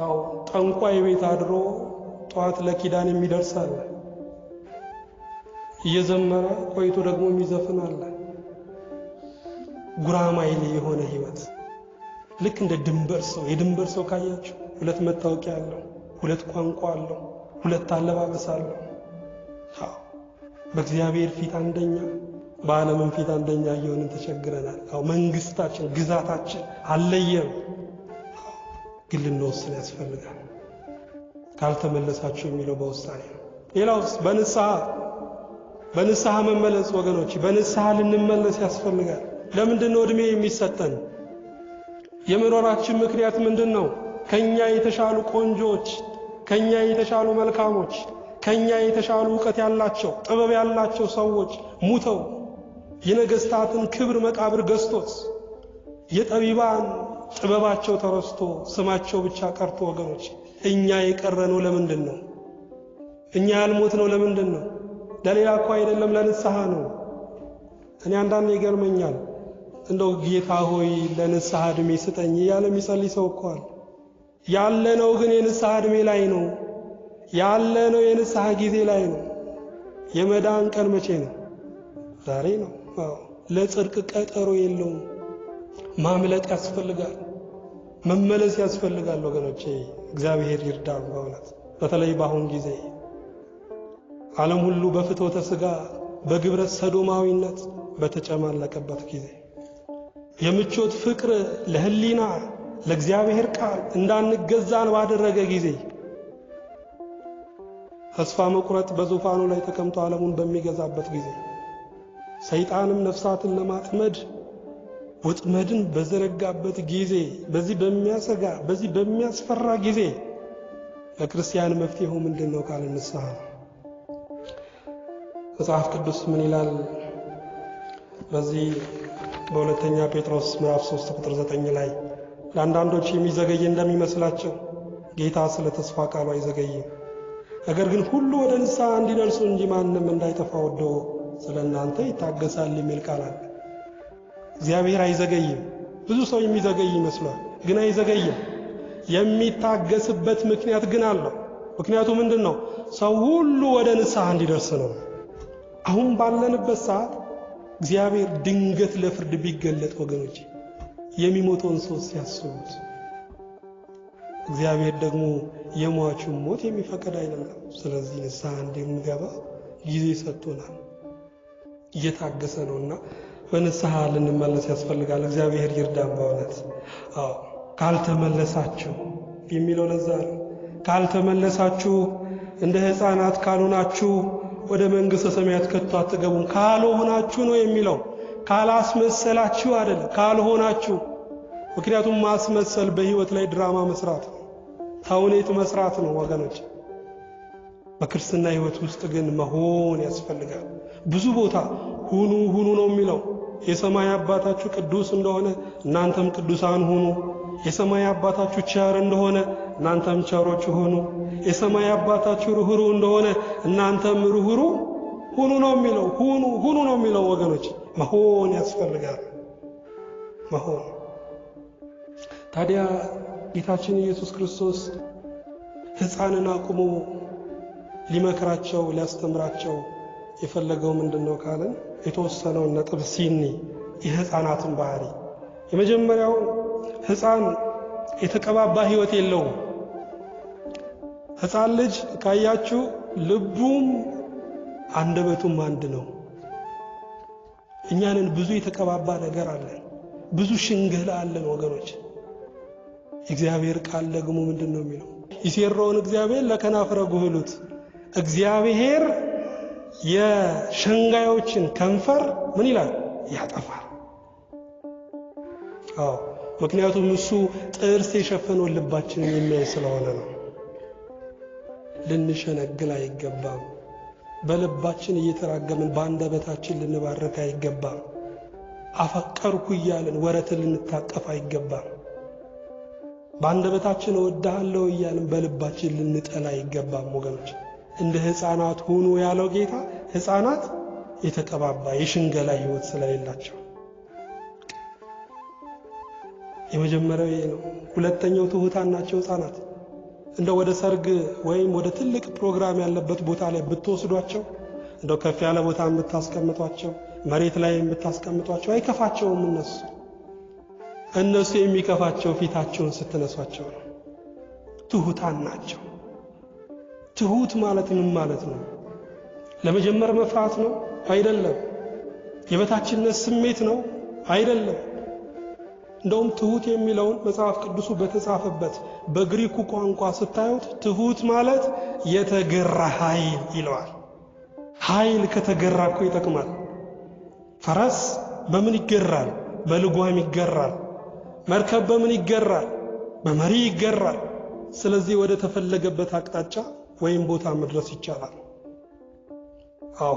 አው ጠንቋይ ቤት አድሮ ጧት ለኪዳን የሚደርሳል እየዘመረ ቆይቶ ደግሞ የሚዘፍናል። ጉራማይሌ የሆነ ህይወት ልክ እንደ ድንበር ሰው የድንበር ሰው ካያችሁ ሁለት መታወቂያ አለው፣ ሁለት ቋንቋ አለው፣ ሁለት አለባበስ አለው። በእግዚአብሔር ፊት አንደኛ በዓለምም ፊት አንደኛ እየሆንን ተቸግረናል። አው መንግስታችን ግዛታችን አለየም። ግን ልንወስን ያስፈልጋል። ካልተመለሳችሁ የሚለው በውሳኔ ነው። ሌላውስ በንስሐ መመለስ ወገኖች፣ በንስሐ ልንመለስ ያስፈልጋል። ለምንድነው እድሜ የሚሰጠን? የመኖራችን ምክንያት ምንድነው? ከኛ የተሻሉ ቆንጆች፣ ከኛ የተሻሉ መልካሞች፣ ከኛ የተሻሉ ዕውቀት ያላቸው ጥበብ ያላቸው ሰዎች ሙተው የነገስታትን ክብር መቃብር ገዝቶት የጠቢባን ጥበባቸው ተረስቶ ስማቸው ብቻ ቀርቶ ወገኖች እኛ የቀረነው ለምንድነው? እኛ ያልሞትነው ለምንድነው? ለሌላ እኮ አይደለም፣ ለንስሐ ነው። እኔ አንዳንዴ ይገርመኛል። እንደው ጌታ ሆይ ለንስሐ እድሜ ስጠኝ እያለ የሚጸልይ ሰው እኮ አለ። ያለነው ግን የንስሐ እድሜ ላይ ነው። ያለነው የንስሐ ጊዜ ላይ ነው። የመዳን ቀን መቼ ነው? ዛሬ ነው። ለጽድቅ ቀጠሮ የለውም። ማምለጥ ያስፈልጋል፣ መመለስ ያስፈልጋል ወገኖቼ። እግዚአብሔር ይርዳን በእውነት። በተለይ በአሁን ጊዜ ዓለም ሁሉ በፍትወተ ሥጋ በግብረ ሰዶማዊነት በተጨማለቀበት ጊዜ የምቾት ፍቅር ለህሊና ለእግዚአብሔር ቃል እንዳንገዛን ባደረገ ጊዜ ተስፋ መቁረጥ በዙፋኑ ላይ ተቀምጦ ዓለሙን በሚገዛበት ጊዜ ሰይጣንም ነፍሳትን ለማጥመድ ወጥመድን በዘረጋበት ጊዜ በዚህ በሚያሰጋ በዚህ በሚያስፈራ ጊዜ ለክርስቲያን መፍትሄው ምንድነው? ካለ ንስሐ ነው። መጽሐፍ ቅዱስ ምን ይላል? በዚህ በሁለተኛ ጴጥሮስ ምዕራፍ 3 ቁጥር 9 ላይ ለአንዳንዶች የሚዘገይ እንደሚመስላቸው ጌታ ስለ ተስፋ ቃሉ አይዘገይም፣ ነገር ግን ሁሉ ወደ ንስሐ እንዲደርሱ እንጂ ማንም እንዳይጠፋ ወዶ ስለናንተ ይታገሳል የሚል ቃል አለ። እግዚአብሔር አይዘገይም። ብዙ ሰው የሚዘገይ ይመስላል፣ ግን አይዘገይም። የሚታገስበት ምክንያት ግን አለው። ምክንያቱ ምንድነው? ሰው ሁሉ ወደ ንስሐ እንዲደርስ ነው። አሁን ባለንበት ሰዓት እግዚአብሔር ድንገት ለፍርድ ቢገለጥ ወገኖች የሚሞተውን ሰው ሲያስቡት እግዚአብሔር ደግሞ የሟቹን ሞት የሚፈቅድ አይደለም። ስለዚህ ንስሐ እንድንገባ ጊዜ ሰጥቶናል፣ እየታገሰ ነውና በንስሐ ልንመለስ ያስፈልጋል። እግዚአብሔር ይርዳን በእውነት። ካልተመለሳችሁ የሚለው ለዛ ነው። ካልተመለሳችሁ እንደ ሕፃናት ካልሆናችሁ ወደ መንግሥተ ሰማያት ከቶ አትገቡም። ካልሆናችሁ ነው የሚለው፣ ካላስመሰላችሁ አይደለም፣ ካልሆናችሁ። ምክንያቱም ማስመሰል በህይወት ላይ ድራማ መስራት ነው፣ ተውኔት መስራት ነው ወገኖች። በክርስትና ህይወት ውስጥ ግን መሆን ያስፈልጋል። ብዙ ቦታ ሁኑ ሁኑ ነው የሚለው። የሰማይ አባታችሁ ቅዱስ እንደሆነ እናንተም ቅዱሳን ሁኑ። የሰማይ አባታችሁ ቸር እንደሆነ እናንተም ቸሮች ሁኑ። የሰማይ አባታችሁ ርኅሩህ እንደሆነ እናንተም ርኅሩህ ሁኑ ነው የሚለው። ሁኑ ነው የሚለው ወገኖች። መሆን ያስፈልጋል፣ መሆን። ታዲያ ጌታችን ኢየሱስ ክርስቶስ ሕፃንን አቁሞ ሊመክራቸው ሊያስተምራቸው የፈለገው ምንድነው ካለን የተወሰነው ነጥብ ሲኒ የሕፃናትን ባህሪ። የመጀመሪያው ሕፃን የተቀባባ ህይወት የለውም። ሕፃን ልጅ ካያችሁ ልቡም አንደበቱም አንድ ነው። እኛንን ብዙ የተቀባባ ነገር አለን፣ ብዙ ሽንገላ አለን ወገኖች። እግዚአብሔር ቃል ደግሞ ምንድነው የሚለው? ይሴረውን እግዚአብሔር ለከናፍረ ጉህሉት። እግዚአብሔር የሸንጋዮችን ከንፈር ምን ይላል? ያጠፋል። ምክንያቱም እሱ ጥርስ የሸፈነው ልባችንን የሚያይ ስለሆነ ነው። ልንሸነግል አይገባም። በልባችን እየተራገምን በአንደበታችን ልንባረክ አይገባም። አፈቀርኩ እያልን ወረትን ልንታቀፍ አይገባም። በአንደበታችን እወድሃለሁ እያልን በልባችን ልንጠላ አይገባም ወገኖች። እንደ ሕፃናት ሁኑ ያለው ጌታ ሕፃናት የተቀባባ የሽንገላ ህይወት ስለሌላቸው የመጀመሪያው ይሄ ነው። ሁለተኛው ትሁታን ናቸው ሕፃናት። እንደው ወደ ሰርግ ወይም ወደ ትልቅ ፕሮግራም ያለበት ቦታ ላይ ብትወስዷቸው፣ እንደው ከፍ ያለ ቦታ ብታስቀምጧቸው፣ መሬት ላይ ብታስቀምጧቸው አይከፋቸውም። እነሱ የሚከፋቸው ፊታቸውን ስትነሷቸው ነው። ትሁታን ናቸው። ትሁት ማለት ምን ማለት ነው? ለመጀመር መፍራት ነው? አይደለም። የበታችነት ስሜት ነው? አይደለም። እንደውም ትሁት የሚለውን መጽሐፍ ቅዱሱ በተጻፈበት በግሪኩ ቋንቋ ስታዩት ትሁት ማለት የተገራ ኃይል ይለዋል። ኃይል ከተገራ እኮ ይጠቅማል። ፈረስ በምን ይገራል? በልጓም ይገራል። መርከብ በምን ይገራል? በመሪ ይገራል። ስለዚህ ወደ ተፈለገበት አቅጣጫ ወይም ቦታ መድረስ ይቻላል።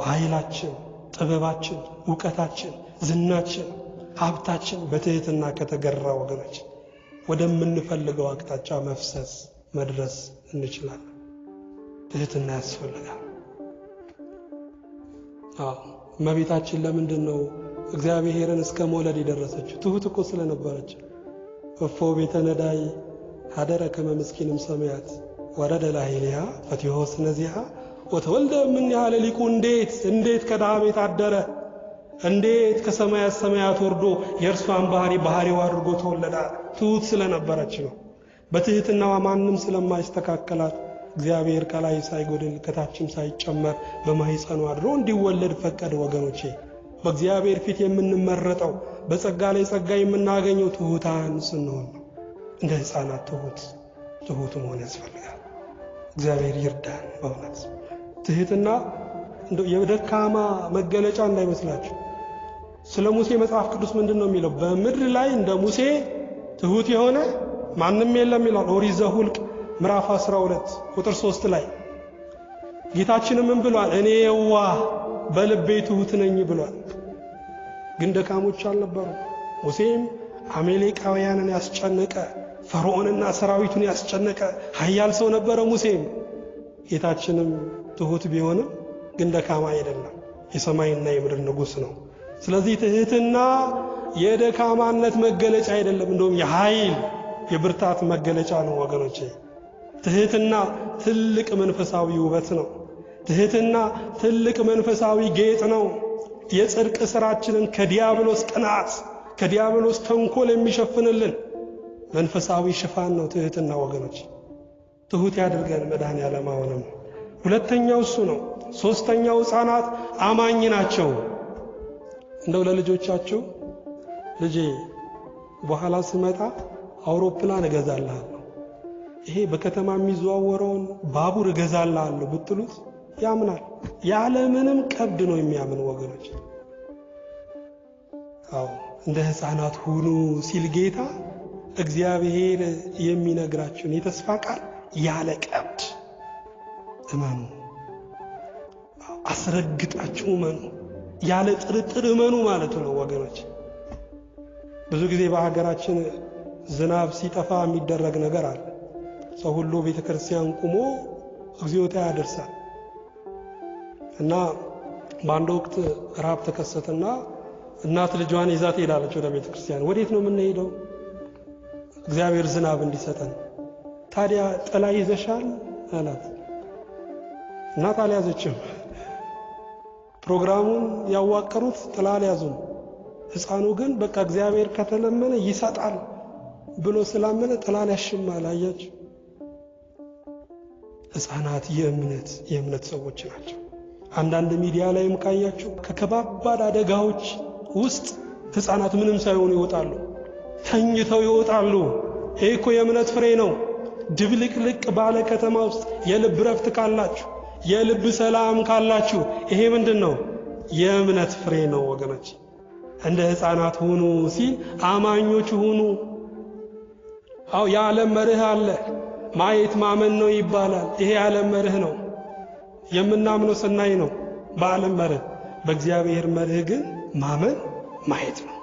ኃይላችን፣ ጥበባችን፣ ዕውቀታችን፣ ዝናችን፣ ሀብታችን በትህትና ከተገራ ወገኖች ወደምንፈልገው አቅጣጫ መፍሰስ መድረስ እንችላለን። ትህትና ያስፈልጋል። እመቤታችን ለምንድን ነው እግዚአብሔርን እስከ መውለድ የደረሰችው? ትሁት እኮ ስለነበረች። እፎ ቤተ ነዳይ ሀደረ ከመ ምስኪንም ሰማያት ወረደ ላዕሌሃ ፈቲሖ ስነዚሃ ወተወልደ እምኔሃ ሊቁ። እንዴት ከድሃ ቤት አደረ? እንዴት ከሰማያት ሰማያት ወርዶ የእርሷን ባህሪው አድርጎ ተወለደ? ትሁት ስለነበረች ነው። በትህትናዋ ማንም ስለማይስተካከላት እግዚአብሔር ከላይ ሳይጎድል ከታችም ሳይጨመር በማህፀኗ አድሮ እንዲወለድ ፈቀደ። ወገኖቼ በእግዚአብሔር ፊት የምንመረጠው በጸጋ ላይ ጸጋ የምናገኘው ትሁታን ስንሆን ነው። እንደ ሕፃናት ትሁት መሆን ያስፈልጋል። እግዚአብሔር ይርዳን። በእውነት ትህትና የደካማ መገለጫ እንዳይመስላችሁ። ስለ ሙሴ መጽሐፍ ቅዱስ ምንድን ነው የሚለው? በምድር ላይ እንደ ሙሴ ትሁት የሆነ ማንም የለም ይላል። ኦሪት ዘኍልቍ ምዕራፍ 12 ቁጥር 3 ላይ ጌታችን ምን ብሏል? እኔ የዋህ በልቤ ትሁት ነኝ ብሏል። ግን ደካሞች አልነበሩ። ሙሴም አሜሌቃውያንን ያስጨነቀ ፈርዖንና ሰራዊቱን ያስጨነቀ ኃያል ሰው ነበረ ሙሴም። ጌታችንም ትሁት ቢሆንም ግን ደካማ አይደለም። የሰማይና የምድር ንጉሥ ነው። ስለዚህ ትህትና የደካማነት መገለጫ አይደለም፣ እንደውም የኃይል የብርታት መገለጫ ነው ወገኖቼ። ትህትና ትልቅ መንፈሳዊ ውበት ነው። ትህትና ትልቅ መንፈሳዊ ጌጥ ነው። የጽድቅ ሥራችንን ከዲያብሎስ ቅናት፣ ከዲያብሎስ ተንኮል የሚሸፍንልን መንፈሳዊ ሽፋን ነው ትህትና ወገኖች። ትሁት ያድርገን መድኃኔዓለም። አሁንም ሁለተኛው እሱ ነው። ሶስተኛው ሕፃናት አማኝ ናቸው። እንደው ለልጆቻችሁ ልጄ በኋላ ስመጣ አውሮፕላን እገዛልሃለሁ፣ ይሄ በከተማ የሚዘዋወረውን ባቡር እገዛልሃለሁ ብትሉት ያምናል። ያለ ምንም ቀብድ ነው የሚያምን ወገኖች። እንደ ሕፃናት ሁኑ ሲል ጌታ እግዚአብሔር የሚነግራችሁን የተስፋ ቃል ያለ ቀብድ እመኑ፣ አስረግጣችሁ እመኑ፣ ያለ ጥርጥር እመኑ ማለት ነው ወገኖች። ብዙ ጊዜ በሀገራችን ዝናብ ሲጠፋ የሚደረግ ነገር አለ። ሰው ሁሉ ቤተክርስቲያን ቆሞ እግዚኦታ ያደርሳል። እና በአንድ ወቅት ረሃብ ተከሰተና እናት ልጇን ይዛ ትሄዳለች ወደ ቤተክርስቲያን። ወዴት ነው የምንሄደው? እግዚአብሔር ዝናብ እንዲሰጠን። ታዲያ ጥላ ይዘሻል አላት። እናት አልያዘችም። ፕሮግራሙን ያዋቀሩት ጥላ አልያዙም። ሕፃኑ ግን በቃ እግዚአብሔር ከተለመነ ይሰጣል ብሎ ስላመነ ጥላ ሊያሽማል። አያችሁ፣ ሕፃናት የእምነት ሰዎች ናቸው። አንዳንድ ሚዲያ ላይም ካያችሁ ከከባባድ አደጋዎች ውስጥ ሕፃናት ምንም ሳይሆኑ ይወጣሉ፣ ተኝተው ይወጣሉ። ይሄ እኮ የእምነት ፍሬ ነው። ድብልቅልቅ ባለ ከተማ ውስጥ የልብ ረፍት ካላችሁ፣ የልብ ሰላም ካላችሁ ይሄ ምንድነው? የእምነት ፍሬ ነው ወገኖች። እንደ ሕፃናት ሁኑ ሲል አማኞች ሁኑ። የዓለም መርህ አለ። ማየት ማመን ነው ይባላል። ይሄ የዓለም መርህ ነው። የምናምነው ስናይ ነው በዓለም መርህ። በእግዚአብሔር መርህ ግን ማመን ማየት ነው።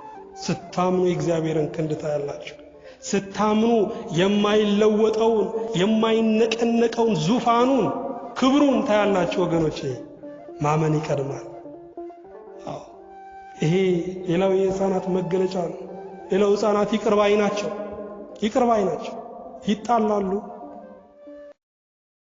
ስታምኑ የእግዚአብሔርን ክንድ ታያላችሁ። ስታምኑ የማይለወጠውን የማይነቀነቀውን ዙፋኑን ክብሩን ታያላችሁ ወገኖቼ። ማመን ይቀድማል። ይሄ ሌላው የሕፃናት መገለጫ ነው። ሌላው ሕፃናት ይቅር ባይ ናቸው። ይቅር ባይ ናቸው። ይጣላሉ፣